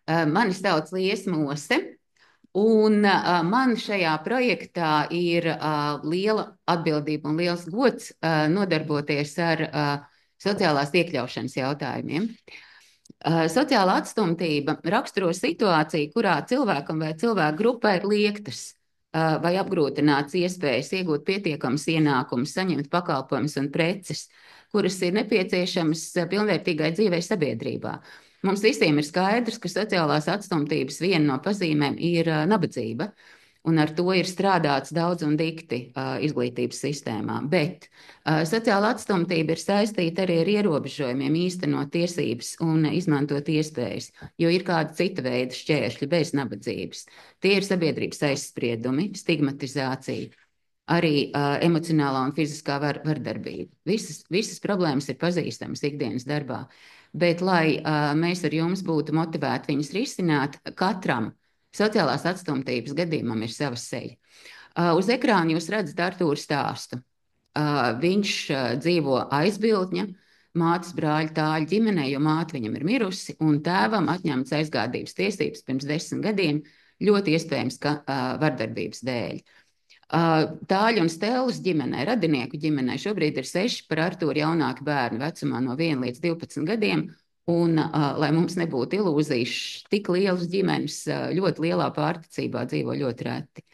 Mani sauc Liesa Mose, un man šajā projektā ir liela atbildība un liels gods nodarboties ar sociālās iekļaušanas jautājumiem. Sociālā atstumtība raksturo situāciju, kurā cilvēkam vai cilvēku grupai ir liektas vai apgrūtināts iespējas iegūt pietiekamus ienākumus, saņemt pakalpojumus un preces, kuras ir nepieciešamas pilnvērtīgai dzīvei sabiedrībā. Mums visiem ir skaidrs, ka sociālās atstumtības viena no pazīmēm ir nabadzība. Un ar to ir strādāts daudz un dikti izglītības sistēmā. Bet sociāla atstumtība ir saistīta arī ar ierobežojumiem īstenot tiesības un izmantot iespējas, jo ir kāda cita veida šķēršļi bez nabadzības. Tie ir sabiedrības aizspriedumi, stigmatizācija, arī emocionālā un fiziskā vardarbība. Visas problēmas ir pazīstamas ikdienas darbā. Bet, lai mēs ar jums būtu motivēti viņas risināt, katram sociālās atstumtības gadījumam ir sava seja. Uz ekrāna jūs redzat Artūra stāstu. Viņš dzīvo aizbildņa, mātes brāļa tāļa ģimenē, jo māte viņam ir mirusi, un tēvam atņemts aizgādības tiesības pirms 10 gadiem, ļoti iespējams, ka vardarbības dēļ. Tāļa un Stellas ģimenē, radinieku ģimenē, šobrīd ir 6 par Artūru jaunāki bērni vecumā no 1 līdz 12 gadiem. Un, lai mums nebūtu ilūzijas, tik lielas ģimenes ļoti lielā pārticībā dzīvo ļoti reti.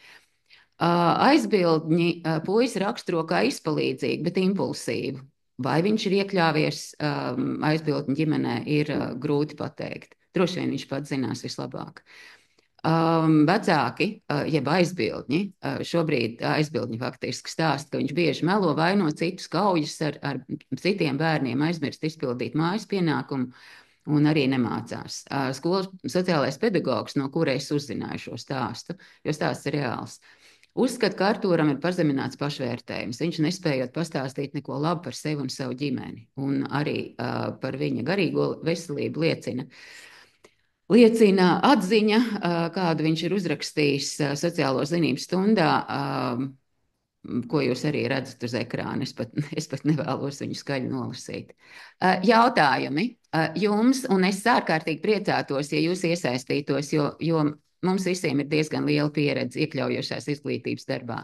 Aizbildņi puisi raksturo kā izpalīdzīgu, bet impulsīvu. Vai viņš ir iekļāvies aizbildņu ģimenē, ir grūti pateikt. Droši vien viņš pats zinās vislabāk. Vecāki, jeb aizbildņi, šobrīd aizbildņi faktiski stāsta, ka viņš bieži melo, vaino citus, kaujas ar citiem bērniem, aizmirst izpildīt mājas pienākumu un arī nemācās. Skolas sociālais pedagogs, no kura es uzzināju šo stāstu, jo stāsts ir reāls, uzskata, ka Artūram ir pazemināts pašvērtējums. Viņš nespējot pastāstīt neko labu par sevi un savu ģimeni, un arī par viņa garīgo veselību liecina atziņa, kādu viņš ir uzrakstījis sociālo zinību stundā, ko jūs arī redzat uz ekrāna. Es pat nevēlos viņu skaļi nolasīt. Jautājumi jums, un es ārkārtīgi priecātos, ja jūs iesaistītos, jo mums visiem ir diezgan liela pieredze iekļaujošās izglītības darbā.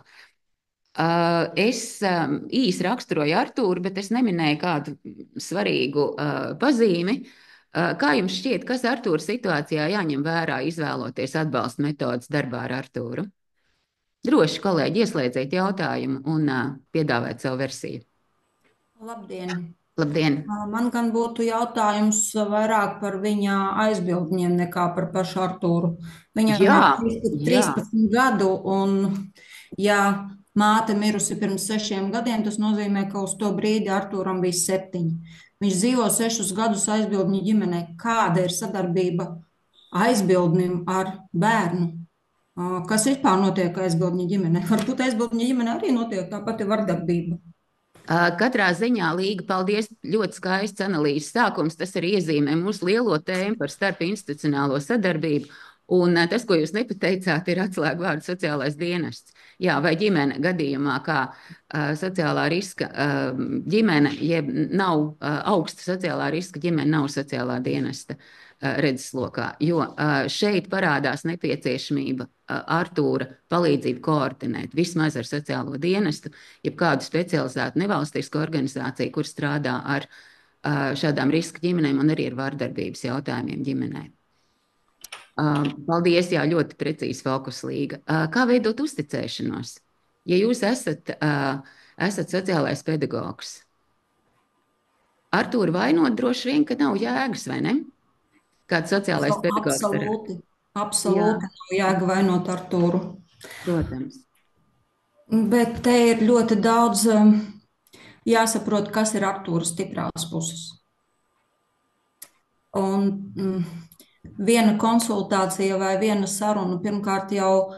Es īsi raksturoju Artūru, bet es neminēju kādu svarīgu pazīmi. Kā jums šķiet, kas Artūra situācijā jāņem vērā, izvēloties atbalsta metodas darbā ar Artūru? Droši, kolēģi, ieslēdziet jautājumu un piedāvājiet savu versiju. Labdien! Labdien! Man gan būtu jautājums vairāk par viņa aizbildņiem nekā par pašu Artūru. Viņam ir 13 gadu, un ja māte mirusi pirms 6 gadiem, tas nozīmē, ka uz to brīdi Artūram bija 7. Viņš dzīvo 6 gadus aizbildņu ģimenē. Kāda ir sadarbība aizbildnim ar bērnu? Kas vispār notiek aizbildņu ģimenē? Varbūt aizbildņu ģimenē arī notiek tā pati vardarbība. Katrā ziņā, Līga, paldies, ļoti skaists analīzes sākums. Tas arī iezīmē mūsu lielo tēmu par starpinstitucionālo sadarbību. Un tas, ko jūs nepateicāt, ir atslēgvārds sociālais dienests. Jā, vai ģimene gadījumā, kā sociālā riska ģimene, jeb nav augsta sociālā riska ģimene, nav sociālā dienesta redzeslokā. Jo šeit parādās nepieciešamība Artūra palīdzību koordinēt vismaz ar sociālo dienestu, jeb kādu specializētu nevalstisku organizāciju, kur strādā ar šādām riska ģimenēm un arī ar vardarbības jautājumiem ģimenē. Paldies, jā, ļoti precīzi fokus, Līga. Kā veidot uzticēšanos? Ja jūs esat sociālais pedagogs, Artūru vainot droši vien, ka nav jēgas, vai ne? Kāds sociālais pedagogs? Absolūti nav jēga vainot Artūru. Protams. Bet te ir ļoti daudz jāsaprot, kas ir Artūra stiprās puses. Un viena konsultācija vai viena saruna, pirmkārt jau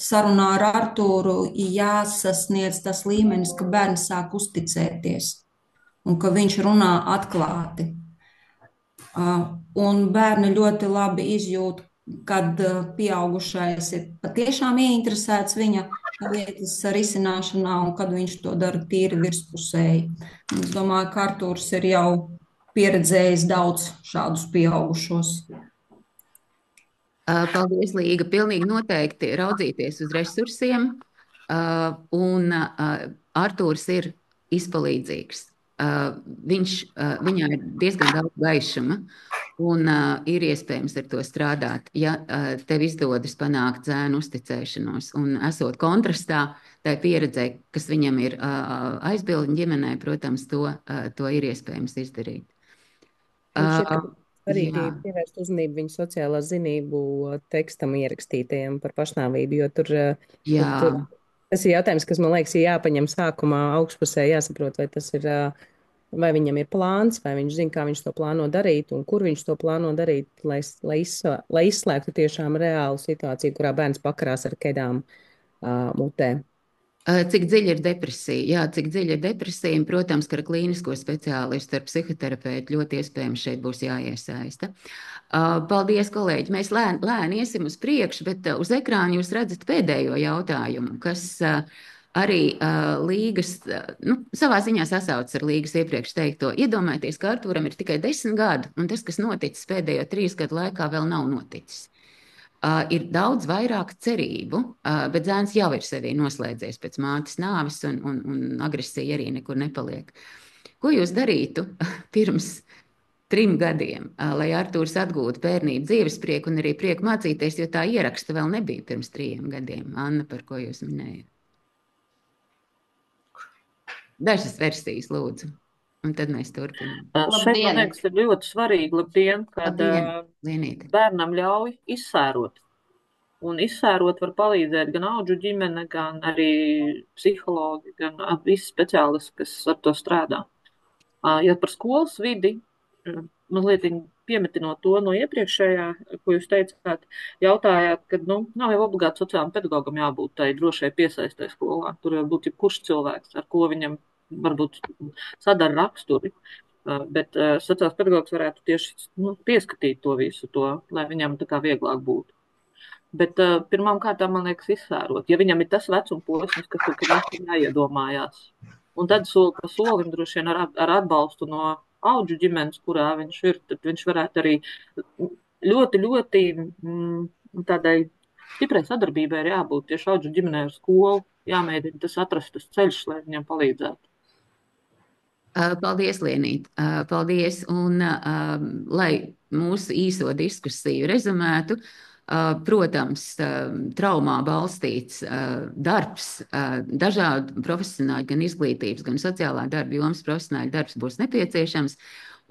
sarunā ar Artūru jāsasniedz tas līmenis, ka bērns sāk uzticēties un ka viņš runā atklāti. Un bērni ļoti labi izjūt, kad pieaugušais ir patiešām ieinteresēts viņa lietas risināšanā un kad viņš to dara tīri virspusēji. Es domāju, ka Artūrs ir jau pieredzējis daudz šādus pieaugušos. Paldies, Līga. Pilnīgi noteikti raudzīties uz resursiem, un Artūrs ir izpalīdzīgs. Viņā ir diezgan daudz gaišuma, un ir iespējams ar to strādāt, ja tev izdodas panākt zēnu uzticēšanos. Un esot kontrastā tai pieredzē, kas viņam ir aizbildņu ģimenē, protams, to ir iespējams izdarīt. Man šķiet, ka svarīgi Jā. pievērst uzmanību viņu sociālā zinību tekstam ierakstītajam par pašnāvību, jo tur tas ir jautājums, kas man liekas ir jāpaņem sākumā augšpusē, jāsaprot, vai tas ir, vai viņam ir plāns, vai viņš zina, kā viņš to plāno darīt un kur viņš to plāno darīt, lai izslēgtu tiešām reālu situāciju, kurā bērns pakarās ar kedām mutē. Cik dziļa ir depresija? Jā, cik dziļa ir depresija, un, protams, ka ar klīnisko speciālistu, ar psihoterapeitu ļoti iespējams šeit būs jāiesaista. Paldies, kolēģi! Mēs lēni iesim uz priekšu, bet uz ekrāna jūs redzat pēdējo jautājumu, kas arī Līgas, savā ziņā sasaucas ar Līgas iepriekš teikto. Iedomājieties, ka Artūram ir tikai 10 gadi, un tas, kas noticis pēdējo 3 gadu laikā, vēl nav noticis. Ir daudz vairāk cerību, bet zēns jau ir sevī noslēdzies pēc mātes nāves, un agresija arī nekur nepaliek. Ko jūs darītu pirms 3 gadiem, lai Artūrs atgūtu bērnību dzīvesprieku un arī prieku mācīties, jo tā ieraksta vēl nebija pirms 3 gadiem? Anna, par ko jūs minējat? Dažas versijas, lūdzu, un tad mēs turpinām. Šeit, man liekas, ir ļoti svarīgi, kad bērnam ļauj izsērot. Un izsērot var palīdzēt gan audžu ģimene, gan arī psihologi, gan visi speciālisti, kas ar to strādā. Ja par skolas vidi, mazliet piemetinot to no iepriekšējā, ko jūs teicāt, jautājāt, ka nav jau obligāti sociālam pedagogam jābūt tai drošai piesaistē skolā. Tur var būt jebkurš cilvēks, ar ko viņam varbūt sadara raksturi. Bet sociāls pedagogs varētu tieši pieskatīt to visu, lai viņam tā kā vieglāk būtu. Bet pirmām kārtām, man liekas, izsērot. Ja viņam ir tas vecuma posms, kas tur ir jāiedomājās. Un tad soli pa solim droši vien ar atbalstu no audžu ģimenes, kurā viņš ir, tad viņš varētu arī ļoti, ļoti tādai stiprai sadarbībai ir jābūt tieši audžu ģimenē ar skolu, jāmēģina tas atrast tas ceļš, lai viņam palīdzētu. Paldies, Lienīt. Paldies. Un, lai mūsu īso diskusiju rezumētu, protams, traumā balstīts darbs, dažādu profesionāļu, gan izglītības, gan sociālā darba jomas profesionāļu darbs būs nepieciešams.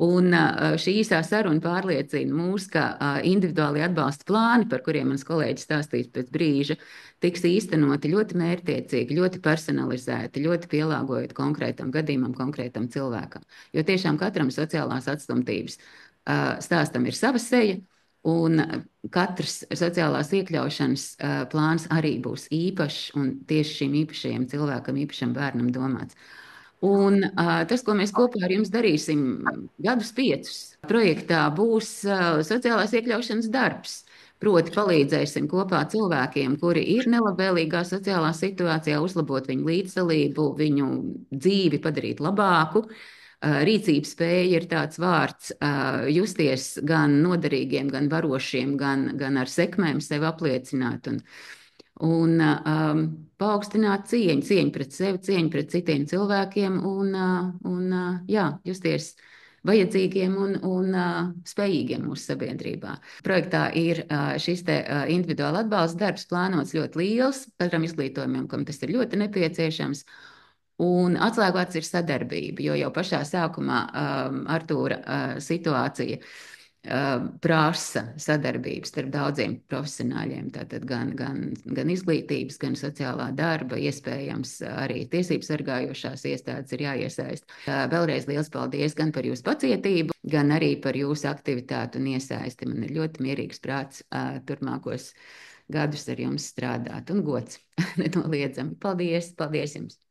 Un šī īsā saruna pārliecina mūs, ka individuāli atbalsta plāni, par kuriem mans kolēģis stāstīs pēc brīža, tiks īstenoti ļoti mērķtiecīgi, ļoti personalizēti, ļoti pielāgojot konkrētam gadījumam, konkrētam cilvēkam. Jo tiešām katram sociālās atstumtības stāstam ir sava seja, un katrs sociālās iekļaušanas plāns arī būs īpašs un tieši šim īpašajam cilvēkam, īpašam bērnam domāts. Un tas, ko mēs kopā ar jums darīsim gadus 5, projektā būs sociālās iekļaušanas darbs. Proti palīdzēsim kopā cilvēkiem, kuri ir nelabvēlīgā sociālā situācijā, uzlabot viņu līdzdalību, viņu dzīvi padarīt labāku. Rīcības spēja ir tāds vārds, justies gan noderīgiem, gan varošiem, gan ar sekmēm sevi apliecināt. Un paaugstināt cieņu pret sevi, cieņu pret citiem cilvēkiem un justies vajadzīgiem un spējīgiem mūsu sabiedrībā. Projektā ir šis te individuāli atbalsta darbs plānots ļoti liels, katram izglītojumam, kam tas ir ļoti nepieciešams. Un atslēgvārds ir sadarbība, jo jau pašā sākumā Artūra situācija prasa sadarbības starp daudziem profesionāļiem, tātad gan izglītības, gan sociālā darba, iespējams arī tiesību sargājošās iestādes ir jāiesaist. Vēlreiz liels paldies gan par jūsu pacietību, gan arī par jūsu aktivitātu un iesaisti. Man ir ļoti mierīgs prāts turpmākos gadus ar jums strādāt un gods nenoliedzami. Paldies jums!